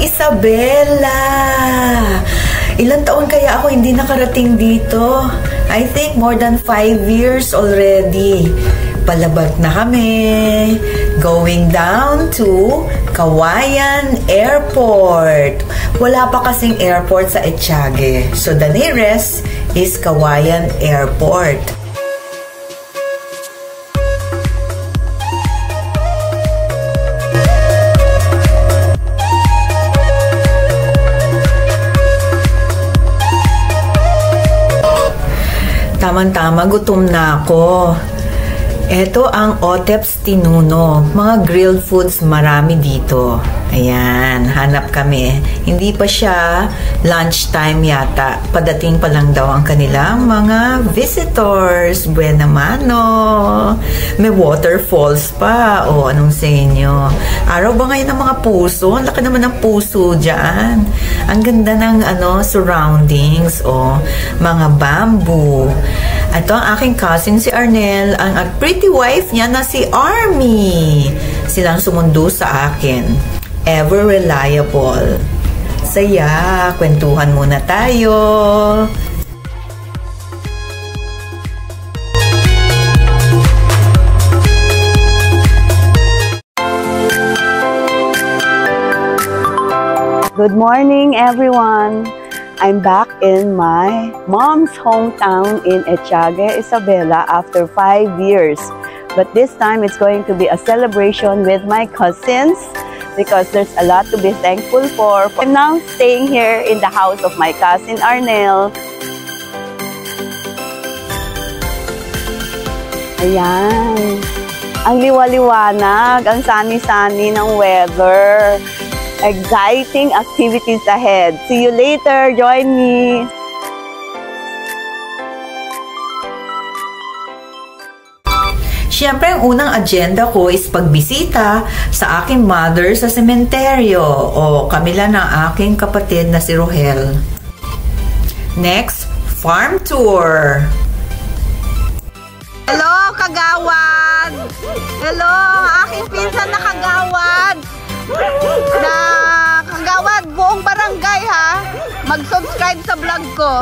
Isabela! Ilang taon kaya ako hindi nakarating dito? I think more than 5 years already. Palabag na kami. Going down to Cauayan Airport. Wala pa kasing airport sa Etxague. So the nearest is Cauayan Airport. Tama-tama, gutom na ako. Ito ang Oteps Tinuno. Mga grilled foods marami dito. Ayan, hanap kami. Hindi pa siya lunchtime yata. Padating pa lang daw ang kanilang mga visitors. Buena mano. May waterfalls pa. O, anong sa inyo? Araw ba ngayon ng mga puso? Ang laki naman ng puso dyan. Ang ganda ng surroundings. O, mga bamboo. Ito ang aking cousin si Arnel, ang pretty wife niya na si Army. Silang sumundo sa akin. Ever reliable. Saya, kwentuhan muna tayo. Good morning, everyone. I'm back in my mom's hometown in Etxague, Isabela, after 5 years. But this time, it's going to be a celebration with my cousins because there's a lot to be thankful for. I'm now staying here in the house of my cousin Arnel. Ayan. Ang liwa-liwanag, ang sunny-sunny ng weather. Exciting activities ahead. See you later. Join me. Siyempre, ang unang agenda ko is pagbisita sa aking mother sa sementeryo o kamila ng aking kapatid na si Rohel. Next, farm tour. Hello, Kagawad! Hello, aking pinsan na Kagawad! Na Kagawad, buong barangay ha, mag-subscribe sa vlog ko.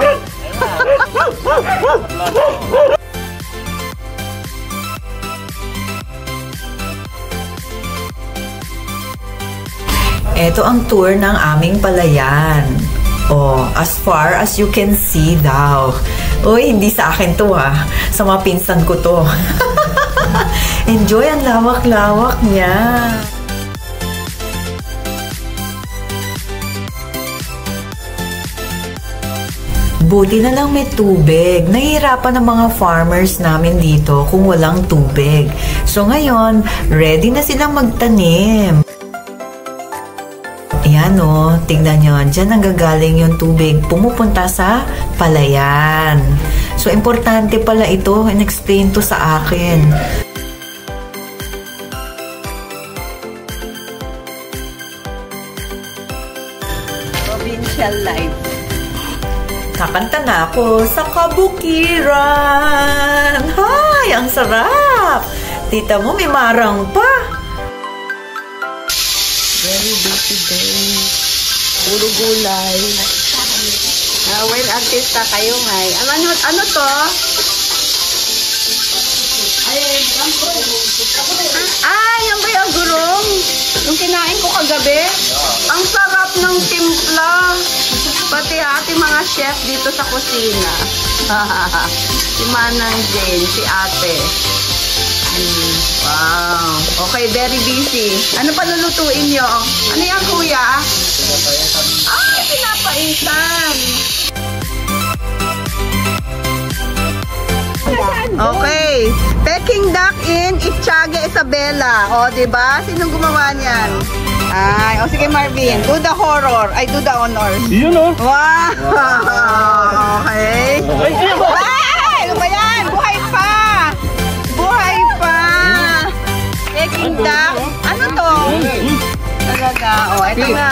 Ito ang tour ng aming palayan. Oh, as far as you can see daw. Uy, hindi sa akin to ha. Sa mga pinsan ko to. Enjoy, ang lawak-lawak niya. Buti na lang may tubig. Nahihirapan ang mga farmers namin dito kung walang tubig. So ngayon, ready na silang magtanim. Ayan o, tignan nyo. Diyan nanggagaling yung tubig. Pumupunta sa palayan. So importante pala ito. In-explain to sa akin. Provincial life. Kakanta na ako sa kabukiran. Hay, ang sarap! Tita mo, may marang pa. Very busy day. Puro gulay. Well, artista kayo ngay. Ano to? Yan ba yung gurong? Yung kinain ko kagabi? Ang sarap ng timpla. Pati ating mga chef dito sa kusina. Si Manang Jane, si ate. Wow. Okay, very busy. Ano pa lulutuin nyo? Ano yan, kuya? Pinapaitan. Okay. Peking duck in Etxague, Isabela. O, diba? Sinong gumawa niyan? Sige Marvin. Do the horror. Do the honors. Yun o. Wow. Okay. Ano ba yan? Buhay pa. Buhay pa. Peking duck. Ano to? Talaga. Ito na.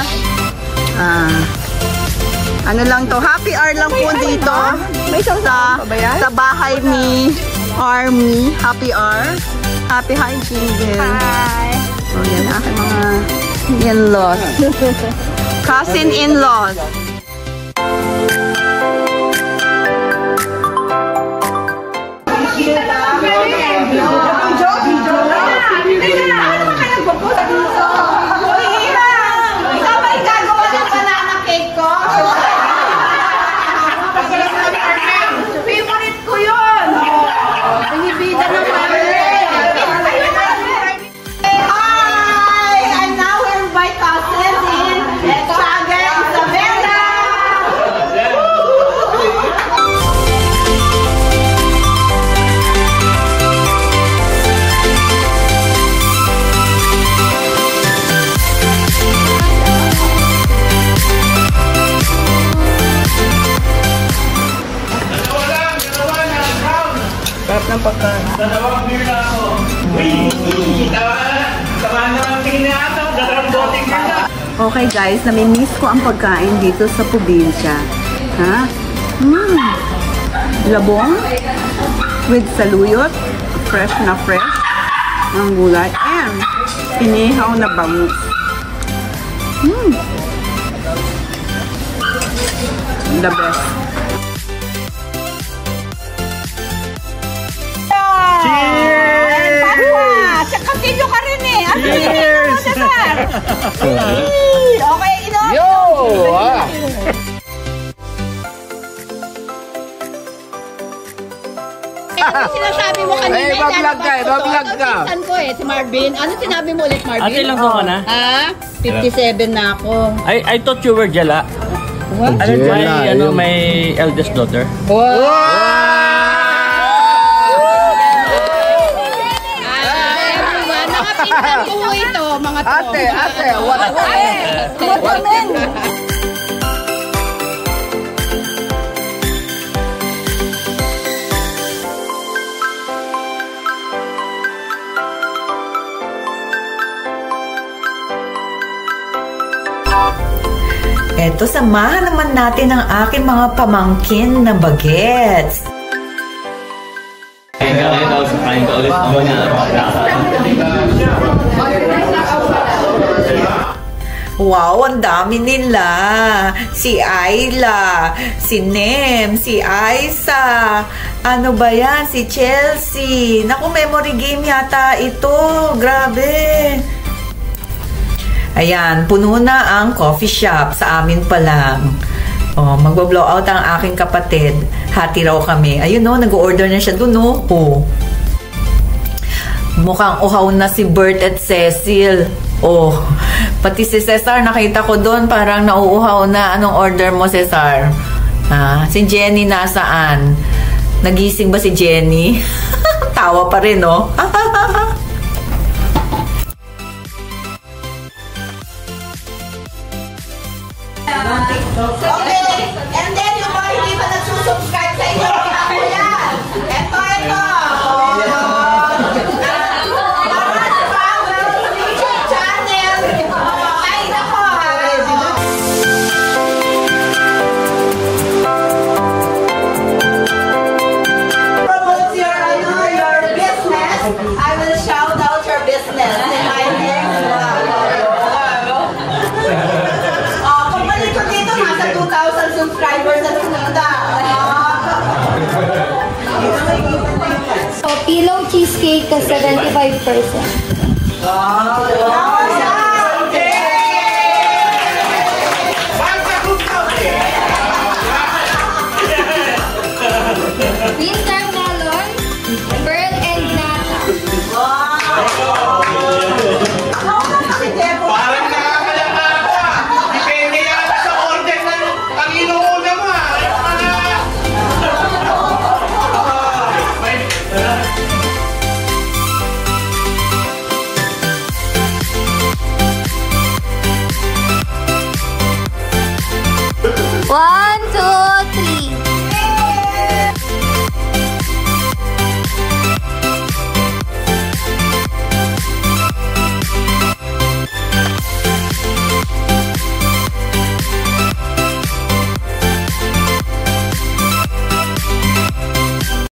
Ano lang to? Happy hour lang po dito. May isang sa bahay ni Army. Happy hour. Happy hygiene din. Hi. Yan aking mga in-laws. Cousin-in-laws. Sarap ng pagkain. Dalawang beer na ako. Uy! Tama naman tingin na ata. Dalawang boting beer na. Okay guys, nami-miss ko ang pagkain dito sa probinsya. Ha? Labong with saluyot, fresh ang gulay, and inihaw na bangus. The best. Cheers! Continue ka rin eh. Cheers! Okay, inom. Yo! Ano sinasabi mo kanina? Eh, mag-vlog ka, mag-vlog ka. Pinsan ko eh, si Marvin. Ano sinabi mo ulit, Marvin? Ate, ilang taon ka na? Ha? 57 na ako. I thought you were Jala. What? My eldest daughter. Everyone, mga pinsan ko ito, mga to. Ate, what? What men? Eto, samahan naman natin ang aking mga pamangkin na bagets. Wow, ang dami nila. Si Ayla, si Nem, si Aiza. Ano ba yan? Si Chelsea. Naku, memory game yata ito. Grabe. Ayan, puno na ang coffee shop sa amin pa lang. Oh, magbo-blow out ang aking kapatid. Hati raw kami. Ayun no, nag-order na siya dun no. Oh. Mukhang uhaw na si Bert at Cecil. Oh, pati si Cesar nakita ko doon, parang nauuhaw na. Anong order mo, Cesar? Si Jenny nasaan? Nagising ba si Jenny? Tawa pa rin, no? Okay, and then yung mga hindi pa nagsusubscribe sa inyo, ako yan. Ito. Channel. Ay, nako. Promote your business. I will shout out your business in my next vlog. Pagbalik ko dito, nasa 2,000 subscribers na sinunda. So, pillow cheesecake ka 75%. Wow!